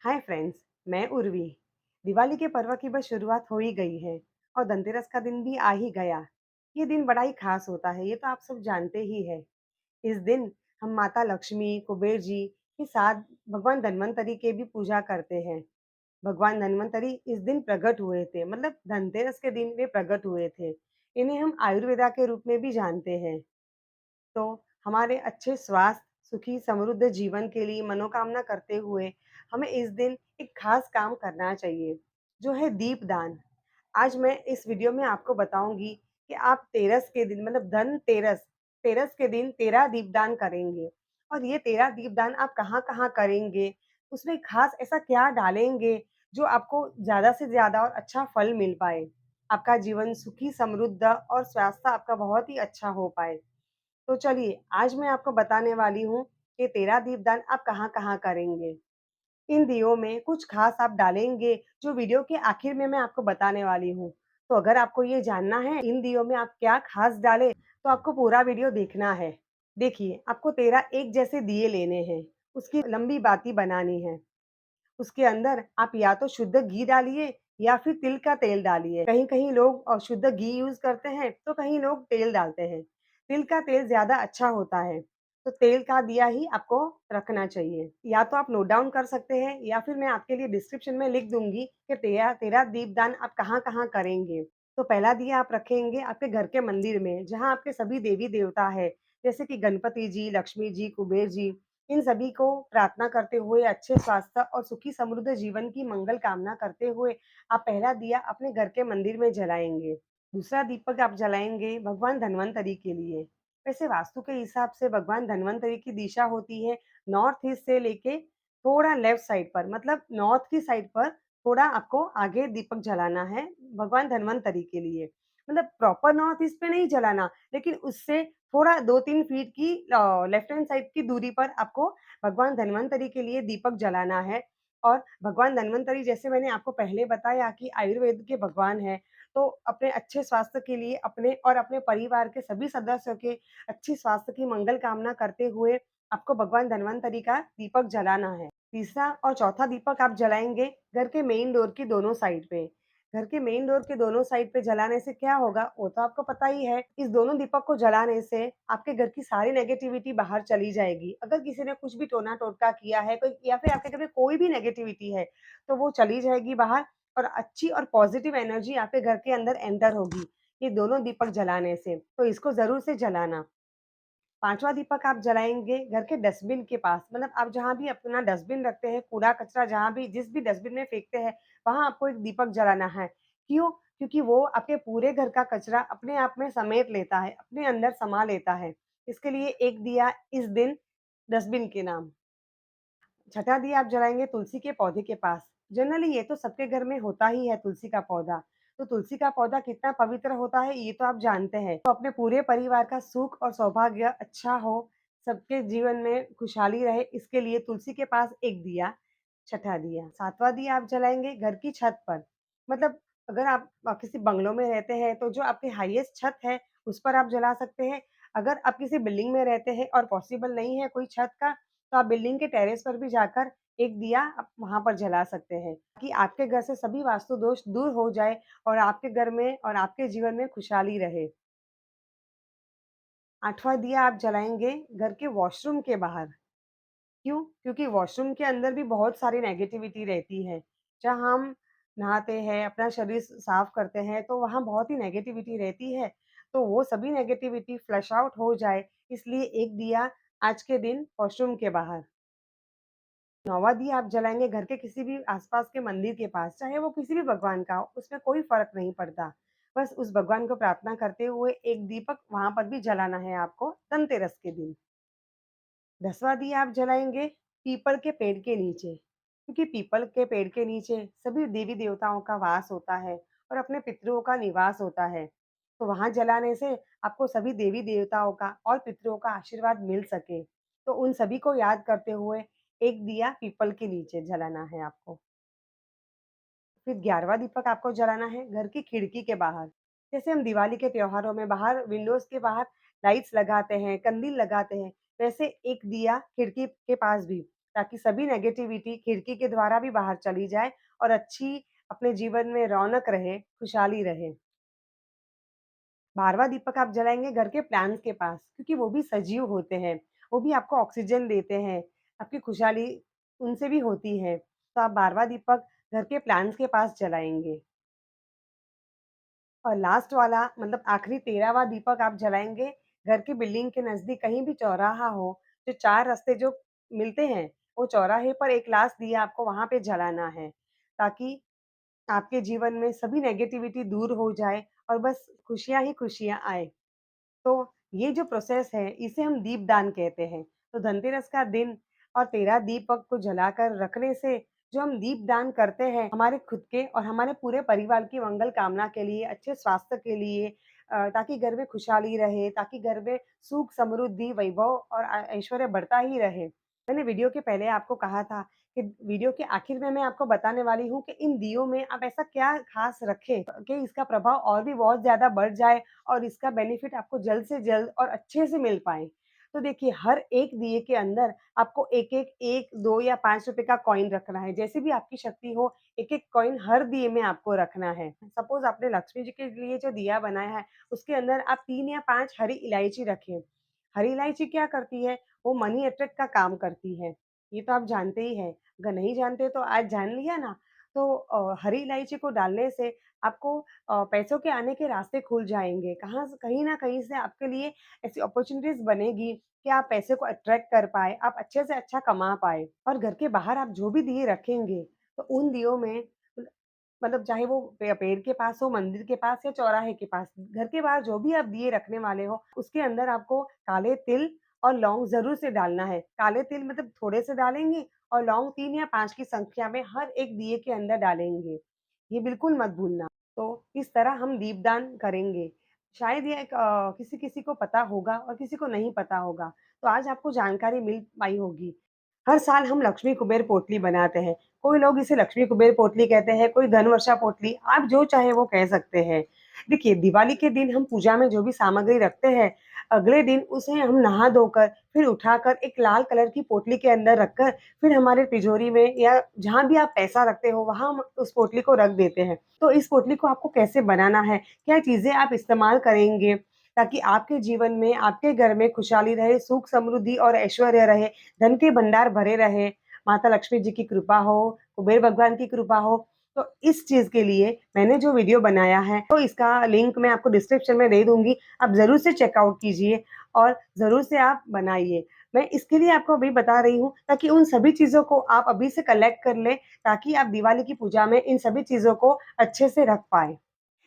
Hi friends. मैं उर्वी। दिवाली के पर्व की बस शुरुआत हो ही गई है और धनतेरस का दिन भी आ ही गया। ये दिन बड़ा ही खास होता है, ये तो आप सब जानते ही है। इस दिन हम माता लक्ष्मी, कुबेर जी के साथ भगवान धन्वंतरी के भी पूजा करते हैं। भगवान धन्वंतरी इस दिन प्रकट हुए थे, मतलब धनतेरस के दिन वे प्रकट हुए थे। इन्हें हम आयुर्वेदा के रूप में भी जानते हैं। तो हमारे अच्छे स्वास्थ्य, सुखी, समृद्ध जीवन के लिए मनोकामना करते हुए हमें इस दिन एक खास काम करना चाहिए, जो है दीपदान। आज मैं इस वीडियो में आपको बताऊँगी कि आप तेरस के दिन मतलब धनतेरस, तेरस के दिन 13 दीपदान करेंगे और ये 13 दीपदान आप कहाँ-कहाँ करेंगे, उसमें खास ऐसा क्या डालेंगे, जो आपको ज़्यादा से ज़्यादा और अच्छा फल मिल पाए। आपका जीवन सुखी, समृद्ध और स्वास्थ्य आपका बहुत ही अच्छा हो पाए। तो चलिए, आज मैं आपको बताने वाली हूँ कि 13 दीपदान आप कहाँ-कहाँ करेंगे। इन दियों में कुछ खास आप डालेंगे, जो वीडियो के आखिर में मैं आपको बताने वाली हूँ। तो अगर आपको ये जानना है इन दियों में आप क्या खास डालें, तो आपको पूरा वीडियो देखना है। देखिए, आपको 13 एक जैसे दिए लेने हैं, उसकी लंबी बाती बनानी है। उसके अंदर आप या तो शुद्ध घी डालिए या फिर तिल का तेल डालिए। कहीं-कहीं लोग शुद्ध घी यूज़ करते हैं, तो कहीं लोग तेल डालते हैं। तिल का तेल ज़्यादा अच्छा होता है, तो तेल का दिया ही आपको रखना चाहिए। या तो आप नोट डाउन कर सकते हैं या फिर मैं आपके लिए डिस्क्रिप्शन में लिख दूँगी कि 13 दीपदान आप कहाँ-कहाँ करेंगे। तो पहला दिया आप रखेंगे आपके घर के मंदिर में, जहाँ आपके सभी देवी-देवता हैं, जैसे कि गणपति जी, लक्ष्मी जी, कुबेर जी। इन सभी को प्रार्थना करते हुए अच्छे स्वास्थ्य और सुखी समृद्ध जीवन की मंगल कामना करते हुए आप पहला दिया अपने घर के मंदिर में जलाएँगे। दूसरा दीपक आप जलाएँगे भगवान धन्वंतरी के लिए। वैसे वास्तु के हिसाब से भगवान धन्वंतरी की दिशा होती है नॉर्थ ईस्ट से लेके थोड़ा लेफ्ट साइड पर, मतलब नॉर्थ की साइड पर थोड़ा आपको आगे दीपक जलाना है भगवान धन्वंतरी के लिए। मतलब प्रॉपर नॉर्थ ईस्ट पे नहीं जलाना, लेकिन उससे थोड़ा 2-3 फीट की लेफ्ट हैंड साइड की दूरी पर आपको भगवान धन्वंतरी के लिए दीपक जलाना है। और भगवान धन्वंतरी, जैसे मैंने आपको पहले बताया कि आयुर्वेद के भगवान हैं, तो अपने अच्छे स्वास्थ्य के लिए अपने और अपने परिवार के सभी सदस्यों के अच्छी स्वास्थ्य की मंगल कामना करते हुए आपको भगवान धन्वंतरी का दीपक जलाना है। तीसरा और चौथा दीपक आप जलाएँगे घर के मेन डोर की दोनों साइड पे। घर के मेन डोर के दोनों साइड पे जलाने से क्या होगा, वो तो आपको पता ही है। इस दोनों दीपक को जलाने से आपके घर की सारी नेगेटिविटी बाहर चली जाएगी। अगर किसी ने कुछ भी टोना-टोटका किया है, कोई या फिर आपके घर में कोई भी नेगेटिविटी है, तो वो चली जाएगी बाहर और अच्छी और पॉज़िटिव एनर्जी आपके घर के अंदर एंटर होगी, ये दोनों दीपक जलाने से। तो इसको ज़रूर से जलाना। 5वाँ दीपक आप जलाएँगे घर के डस्टबिन के पास, मतलब आप जहाँ भी अपना डस्टबिन रखते हैं, कूड़ा-कचरा जहाँ भी जिस भी डस्टबिन में फेंकते हैं, वहाँ आपको एक दीपक जलाना है। क्यों? क्योंकि वो आपके पूरे घर का कचरा अपने आप में समेट लेता है, अपने अंदर समा लेता है। इसके लिए एक दिया इस दिन डस्टबिन के नाम। छठा दिया आप जलाएँगे तुलसी के पौधे के पास। जनरली ये तो सबके घर में होता ही है तुलसी का पौधा। तो तुलसी का पौधा कितना पवित्र होता है ये तो आप जानते हैं। तो अपने पूरे परिवार का सुख और सौभाग्य अच्छा हो, सबके जीवन में खुशहाली रहे, इसके लिए तुलसी के पास एक दिया, छठा दिया। 7वाँ दिया आप जलाएँगे घर की छत पर। मतलब अगर आप किसी बंगलो में रहते हैं तो जो आपकी हाईएस्ट छत है, उस पर आप जला सकते हैं। अगर आप किसी बिल्डिंग में रहते हैं और पॉसिबल नहीं है कोई छत का, तो आप बिल्डिंग के टेरेस पर भी जाकर एक दिया आप वहाँ पर जला सकते हैं, कि आपके घर से सभी वास्तु दोष दूर हो जाए और आपके घर में और आपके जीवन में खुशहाली रहे। 8वाँ दिया आप जलाएँगे घर के वॉशरूम के बाहर। क्यों? क्योंकि वॉशरूम के अंदर भी बहुत सारी नेगेटिविटी रहती है। जहाँ हम नहाते हैं, अपना शरीर साफ करते हैं, तो वहाँ बहुत ही नेगेटिविटी रहती है। तो वो सभी नेगेटिविटी फ्लश आउट हो जाए, इसलिए एक दिया आज के दिन वॉशरूम के बाहर। 9वाँ दिया आप जलाएँगे घर के किसी भी आस-पास के मंदिर के पास, चाहे वो किसी भी भगवान का हो, उसमें कोई फ़र्क नहीं पड़ता। बस उस भगवान को प्रार्थना करते हुए एक दीपक वहाँ पर भी जलाना है आपको धनतेरस के दिन। 10वाँ दिया आप जलाएँगे पीपल के पेड़ के नीचे, क्योंकि पीपल के पेड़ के नीचे सभी देवी-देवताओं का वास होता है और अपने पितरों का निवास होता है। तो वहाँ जलाने से आपको सभी देवी-देवताओं का और पितरों का आशीर्वाद मिल सके। तो उन सभी को याद करते हुए एक दिया पीपल के नीचे जलाना है आपको। फिर 11वाँ दीपक आपको जलाना है घर की खिड़की के बाहर। जैसे हम दिवाली के त्योहारों में बाहर विंडोज़ के बाहर लाइट्स लगाते हैं, कंदील लगाते हैं, वैसे एक दिया खिड़की के पास भी। ताकि सभी नेगेटिविटी खिड़की के द्वारा भी बाहर चली जाए और अच्छी अपने जीवन में रौनक रहे, खुशहाली रहे। 12वाँ दीपक आप जलाएँगे घर के प्लांट्स के पास, क्योंकि वो भी सजीव होते हैं, वो भी आपको ऑक्सीजन देते हैं, आपकी खुशहाली उनसे भी होती है। तो आप 12वाँ दीपक घर के प्लांट्स के पास जलाएँगे। और लास्ट वाला मतलब आखिरी 13वाँ दीपक आप जलाएँगे घर की बिल्डिंग के नज़दीक, कहीं भी चौराहा हो, जो 4 रास्ते जो मिलते हैं, वो चौराहे पर एक लास्ट दिया आपको वहाँ पे जलाना है, ताकि आपके जीवन में सभी नेगेटिविटी दूर हो जाए और बस खुशियाँ ही खुशियाँ आएँ। तो ये जो प्रोसेस है, इसे हम दीपदान कहते हैं। तो धनतेरस का दिन और 13 दीपक को जलाकर रखने से जो हम दीपदान करते हैं, हमारे खुद के और हमारे पूरे परिवार की मंगल कामना के लिए, अच्छे स्वास्थ्य के लिए, ताकि घर में खुशहाली रहे, ताकि घर में सुख, समृद्धि, वैभव और ऐश्वर्य बढ़ता ही रहे। मैंने वीडियो के पहले आपको कहा था कि वीडियो के आखिर में मैं आपको बताने वाली हूँ कि इन दियों में आप ऐसा क्या खास रखें कि इसका प्रभाव और भी बहुत ज़्यादा बढ़ जाए और इसका बेनिफिट आपको जल्द से जल्द और अच्छे से मिल पाए। तो देखिए, हर एक दिए के अंदर आपको एक-एक 1, 2 या ₹5 का कॉइन रखना है। जैसे भी आपकी शक्ति हो, एक-एक कॉइन हर दिए में आपको रखना है। सपोज़ आपने लक्ष्मी जी के लिए जो दिया बनाया है, उसके अंदर आप 3 या 5 हरी इलायची रखें। हरी इलायची क्या करती है? वो मनी अट्रैक्ट का काम करती है। ये तो आप जानते ही हैं। अगर नहीं जानते तो आज जान लिया ना। तो हरी इलायची को डालने से आपको पैसों के आने के रास्ते खुल जाएँगे। कहाँ से कहीं न कहीं से आपके लिए ऐसी अपॉर्च्युनिटीज़ बनेगी कि आप पैसे को अट्रैक्ट कर पाएँ, आप अच्छे से अच्छा कमा पाएँ। और घर के बाहर आप जो भी दिए रखेंगे, तो उन दियों में मतलब चाहे वो पेड़ के पास हो, मंदिर के पास या चौराहे के पास, घर के बाहर जो भी आप दिए रखने वाले हो, उसके अंदर आपको काले तिल और लौंग ज़रूर से डालना है। काले तिल मतलब थोड़े से डालेंगे और लौंग 3 या 5 की संख्या में हर एक दिए के अंदर डालेंगे। ये बिल्कुल मत भूलना। तो इस तरह हम दीपदान करेंगे। शायद ये किसी-किसी को पता होगा और किसी को नहीं पता होगा। तो आज आपको जानकारी मिल पाई होगी। हर साल हम लक्ष्मी कुबेर पोटली बनाते हैं। कोई लोग इसे लक्ष्मी कुबेर पोटली कहते हैं, कोई धनवर्षा पोटली, आप जो चाहे वो कह सकते हैं। देखिए, दिवाली के दिन हम पूजा में जो भी सामग्री रखते हैं, अगले दिन उसे हम नहा धोकर, फिर उठाकर एक लाल कलर की पोटली के अंदर रखकर, फिर हमारे तिजोरी में या जहाँ भी आप पैसा रखते हो, वहाँ हम उस पोटली को रख देते हैं। तो इस पोटली को आपको कैसे बनाना है, क्या चीज़ें आप इस्तेमाल करेंगे, ताकि आपके जीवन में, आपके घर में खुशहाली रहे, सुख, समृद्धि और ऐश्वर्य रहे, धन के भंडार भरे रहे, माता लक्ष्मी जी की कृपा हो, कुबेर भगवान की कृपा हो। तो इस चीज़ के लिए मैंने जो वीडियो बनाया है, तो इसका लिंक मैं आपको डिस्क्रिप्शन में दे दूँगी। आप ज़रूर से चेकआउट कीजिए और ज़रूर से आप बनाइए। मैं इसके लिए आपको अभी बता रही हूँ, ताकि उन सभी चीज़ों को आप अभी से कलेक्ट कर लें, ताकि आप दिवाली की पूजा में इन सभी चीज़ों को अच्छे से रख पाएँ।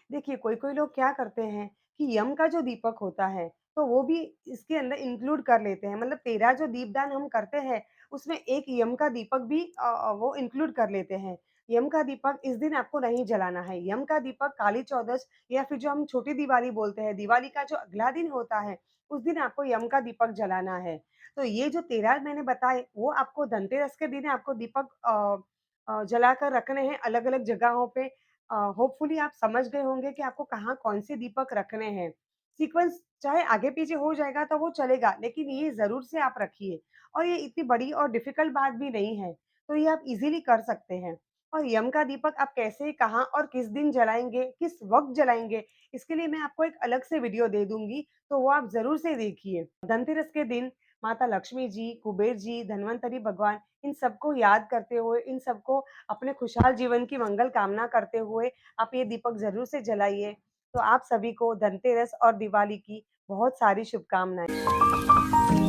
देखिए, कोई-कोई लोग क्या करते हैं कि यम का जो दीपक होता है, तो वो भी इसके अंदर इंक्लूड कर लेते हैं। मतलब 13 जो दीपदान हम करते हैं, उसमें एक यम का दीपक भी वो इंक्लूड कर लेते हैं। यम का दीपक इस दिन आपको नहीं जलाना है। यम का दीपक काली चौदस या फिर जो हम छोटी दिवाली बोलते हैं, दिवाली का जो अगला दिन होता है, उस दिन आपको यम का दीपक जलाना है। तो ये जो 13 मैंने बताए, वो आपको धनतेरस के दिन आपको दीपक जलाकर रखने हैं अलग-अलग जगहों पे। होपफुली आप समझ गए होंगे कि आपको कहाँ कौन-से दीपक रखने हैं। सीक्वेंस चाहे आगे-पीछे हो जाएगा तो वो चलेगा, लेकिन ये ज़रूर से आप रखिए और ये इतनी बड़ी और डिफ़िकल्ट बात भी नहीं है, तो ये आप ईज़िली कर सकते हैं। और यम का दीपक आप कैसे, कहाँ और किस दिन जलाएँगे, किस वक़्त जलाएँगे, इसके लिए मैं आपको एक अलग से वीडियो दे दूँगी, तो वो आप ज़रूर से देखिए। धनतेरस के दिन माता लक्ष्मी जी, कुबेर जी, धन्वंतरी भगवान, इन सबको याद करते हुए, इन सबको अपने खुशहाल जीवन की मंगल कामना करते हुए आप ये दीपक ज़रूर से जलाइए। तो आप सभी को धनतेरस और दिवाली की बहुत सारी शुभकामनाएँ।